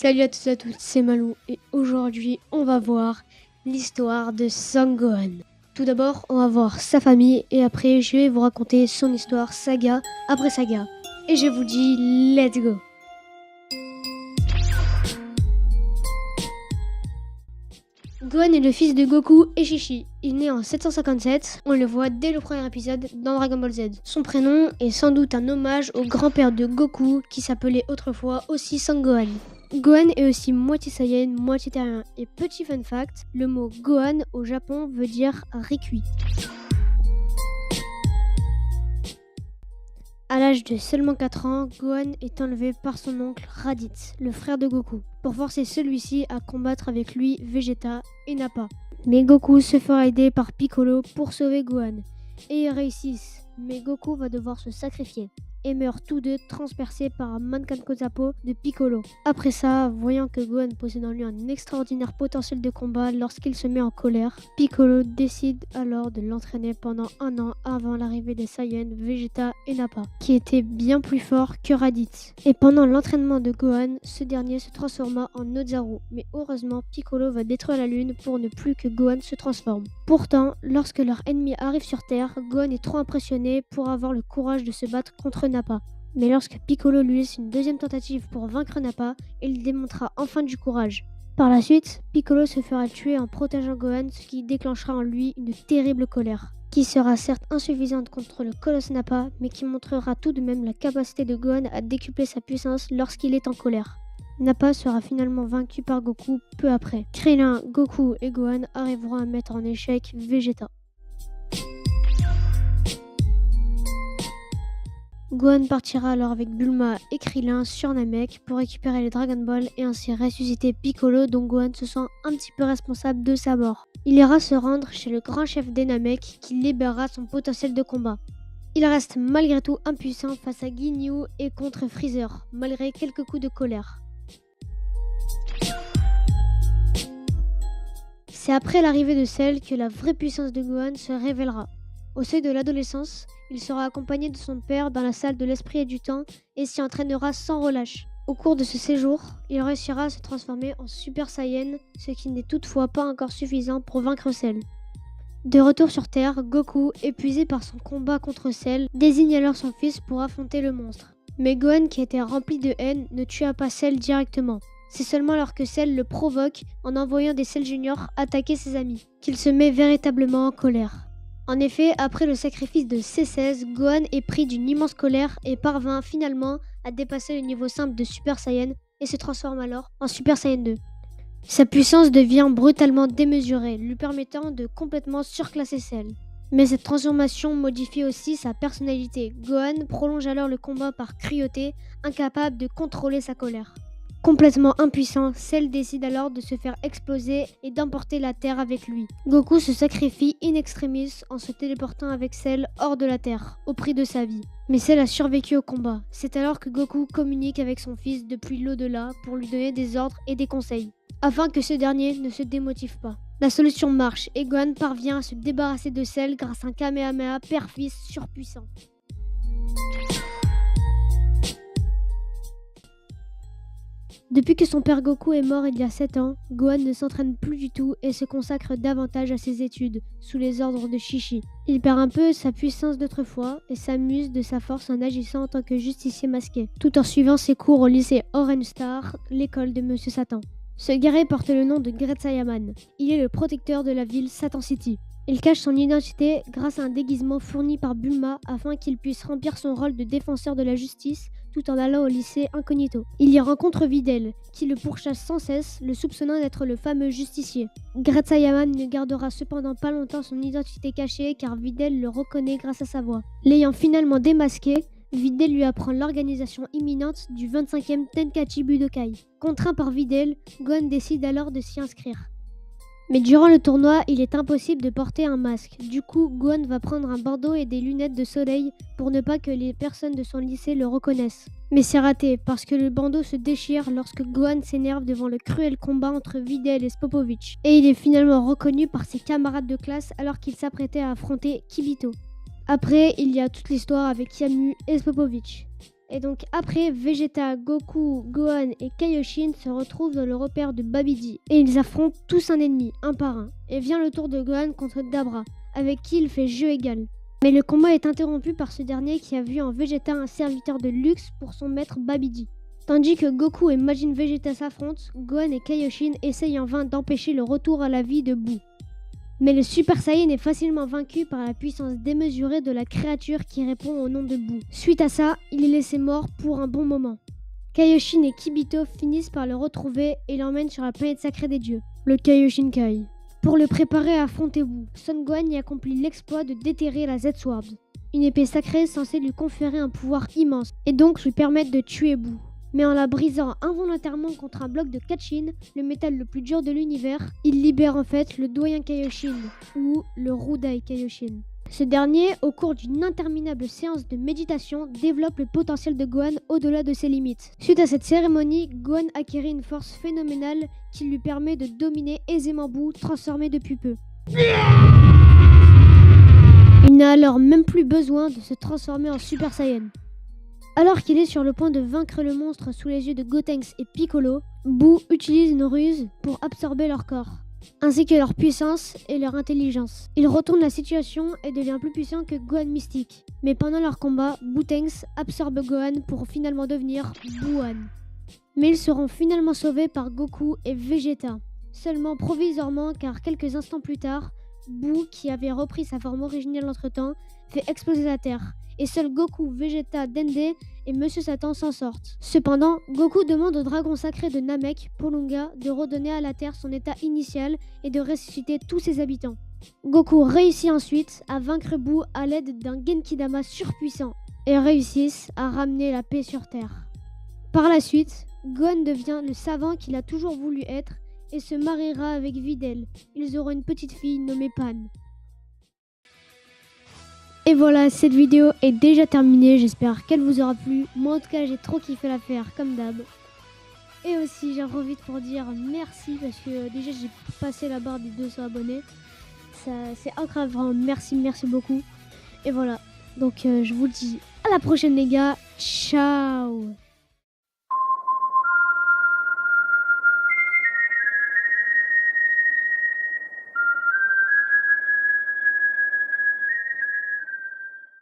Salut à tous et à toutes, c'est Malou et aujourd'hui on va voir l'histoire de Son Gohan. Tout d'abord on va voir sa famille et après je vais vous raconter son histoire saga après saga. Et je vous dis let's go. Gohan est le fils de Goku et Chi-Chi. Il naît en 757, on le voit dès le premier épisode dans Dragon Ball Z. Son prénom est sans doute un hommage au grand-père de Goku qui s'appelait autrefois aussi Son Gohan. Gohan est aussi moitié Saiyan, moitié terrien. Et petit fun fact, le mot Gohan au Japon veut dire Rikui. À l'âge de seulement 4 ans, Gohan est enlevé par son oncle Raditz, le frère de Goku, pour forcer celui-ci à combattre avec lui Vegeta et Nappa. Mais Goku se fera aider par Piccolo pour sauver Gohan. Et ils réussissent, mais Goku va devoir se sacrifier et meurent tous deux transpercés par un Mankanko-Zappo de Piccolo. Après ça, voyant que Gohan possède en lui un extraordinaire potentiel de combat lorsqu'il se met en colère, Piccolo décide alors de l'entraîner pendant 1 an avant l'arrivée des Saiyans Vegeta et Nappa, qui étaient bien plus forts que Raditz. Et pendant l'entraînement de Gohan, ce dernier se transforma en Ozaru, mais heureusement Piccolo va détruire la lune pour ne plus que Gohan se transforme. Pourtant, lorsque leur ennemi arrive sur Terre, Gohan est trop impressionné pour avoir le courage de se battre contre Nappa. Mais lorsque Piccolo lui laisse une deuxième tentative pour vaincre Nappa, il démontrera enfin du courage. Par la suite, Piccolo se fera tuer en protégeant Gohan, ce qui déclenchera en lui une terrible colère, qui sera certes insuffisante contre le colosse Nappa, mais qui montrera tout de même la capacité de Gohan à décupler sa puissance lorsqu'il est en colère. Nappa sera finalement vaincu par Goku peu après. Krillin, Goku et Gohan arriveront à mettre en échec Vegeta. Gohan partira alors avec Bulma et Krillin sur Namek pour récupérer les Dragon Ball et ainsi ressusciter Piccolo dont Gohan se sent un petit peu responsable de sa mort. Il ira se rendre chez le grand chef des Namek qui libérera son potentiel de combat. Il reste malgré tout impuissant face à Ginyu et contre Freezer, malgré quelques coups de colère. C'est après l'arrivée de Cell que la vraie puissance de Gohan se révélera. Au seuil de l'adolescence, il sera accompagné de son père dans la salle de l'esprit et du temps et s'y entraînera sans relâche. Au cours de ce séjour, il réussira à se transformer en Super Saiyan, ce qui n'est toutefois pas encore suffisant pour vaincre Cell. De retour sur Terre, Goku, épuisé par son combat contre Cell, désigne alors son fils pour affronter le monstre. Mais Gohan, qui était rempli de haine, ne tua pas Cell directement. C'est seulement alors que Cell le provoque en envoyant des Cell Junior attaquer ses amis, qu'il se met véritablement en colère. En effet, après le sacrifice de C16, Gohan est pris d'une immense colère et parvint finalement à dépasser le niveau simple de Super Saiyan et se transforme alors en Super Saiyan 2. Sa puissance devient brutalement démesurée, lui permettant de complètement surclasser Cell. Mais cette transformation modifie aussi sa personnalité. Gohan prolonge alors le combat par cruauté, incapable de contrôler sa colère. Complètement impuissant, Cell décide alors de se faire exploser et d'emporter la Terre avec lui. Goku se sacrifie in extremis en se téléportant avec Cell hors de la Terre, au prix de sa vie. Mais Cell a survécu au combat. C'est alors que Goku communique avec son fils depuis l'au-delà pour lui donner des ordres et des conseils, afin que ce dernier ne se démotive pas. La solution marche et Gohan parvient à se débarrasser de Cell grâce à un Kamehameha père-fils surpuissant. Depuis que son père Goku est mort il y a 7 ans, Gohan ne s'entraîne plus du tout et se consacre davantage à ses études, sous les ordres de Chi-Chi. Il perd un peu sa puissance d'autrefois et s'amuse de sa force en agissant en tant que justicier masqué, tout en suivant ses cours au lycée Orange Star, l'école de Monsieur Satan. Ce guerrier porte le nom de Great Saiyaman. Il est le protecteur de la ville Satan City. Il cache son identité grâce à un déguisement fourni par Bulma afin qu'il puisse remplir son rôle de défenseur de la justice tout en allant au lycée incognito. Il y rencontre Videl, qui le pourchasse sans cesse, le soupçonnant d'être le fameux justicier. Great Saiyaman ne gardera cependant pas longtemps son identité cachée car Videl le reconnaît grâce à sa voix. L'ayant finalement démasqué, Videl lui apprend l'organisation imminente du 25e Tenkaichi Budokai. Contraint par Videl, Gohan décide alors de s'y inscrire. Mais durant le tournoi, il est impossible de porter un masque. Du coup, Gohan va prendre un bandeau et des lunettes de soleil pour ne pas que les personnes de son lycée le reconnaissent. Mais c'est raté, parce que le bandeau se déchire lorsque Gohan s'énerve devant le cruel combat entre Videl et Spopovich. Et il est finalement reconnu par ses camarades de classe alors qu'il s'apprêtait à affronter Kibito. Après, il y a toute l'histoire avec Yamu et Spopovich. Et donc après, Vegeta, Goku, Gohan et Kaioshin se retrouvent dans le repère de Babidi. Et ils affrontent tous un ennemi, un par un. Et vient le tour de Gohan contre Dabra, avec qui il fait jeu égal. Mais le combat est interrompu par ce dernier qui a vu en Vegeta un serviteur de luxe pour son maître Babidi. Tandis que Goku et Majin Vegeta s'affrontent, Gohan et Kaioshin essayent en vain d'empêcher le retour à la vie de Boo. Mais le Super Saiyan est facilement vaincu par la puissance démesurée de la créature qui répond au nom de Boo. Suite à ça, il est laissé mort pour un bon moment. Kaioshin et Kibito finissent par le retrouver et l'emmènent sur la planète sacrée des dieux, le Kaioshinkai. Pour le préparer à affronter Boo, Son Gohan y accomplit l'exploit de déterrer la Z-Sword, une épée sacrée censée lui conférer un pouvoir immense et donc lui permettre de tuer Boo. Mais en la brisant involontairement contre un bloc de Kachin, le métal le plus dur de l'univers, il libère en fait le doyen Kaioshin, ou le Rudai Kaioshin. Ce dernier, au cours d'une interminable séance de méditation, développe le potentiel de Gohan au-delà de ses limites. Suite à cette cérémonie, Gohan acquérit une force phénoménale qui lui permet de dominer aisément Boo, transformé depuis peu. Il n'a alors même plus besoin de se transformer en Super Saiyan. Alors qu'il est sur le point de vaincre le monstre sous les yeux de Gotenks et Piccolo, Boo utilise une ruse pour absorber leur corps, ainsi que leur puissance et leur intelligence. Il retourne la situation et devient plus puissant que Gohan Mystique. Mais pendant leur combat, Bootenks absorbe Gohan pour finalement devenir Boohan. Mais ils seront finalement sauvés par Goku et Vegeta, seulement provisoirement car quelques instants plus tard, Boo, qui avait repris sa forme originelle entre-temps, fait exploser la Terre. Et seuls Goku, Vegeta, Dende et Monsieur Satan s'en sortent. Cependant, Goku demande au dragon sacré de Namek, Porunga, de redonner à la Terre son état initial et de ressusciter tous ses habitants. Goku réussit ensuite à vaincre Boo à l'aide d'un Genkidama surpuissant et réussissent à ramener la paix sur Terre. Par la suite, Gohan devient le savant qu'il a toujours voulu être et se mariera avec Videl. Ils auront une petite fille nommée Pan. Et voilà, cette vidéo est déjà terminée, j'espère qu'elle vous aura plu. Moi en tout cas j'ai trop kiffé la faire comme d'hab. Et aussi j'en profite pour dire merci parce que déjà j'ai passé la barre des 200 abonnés. C'est incroyable, vraiment merci beaucoup. Et voilà, donc je vous dis à la prochaine les gars, ciao.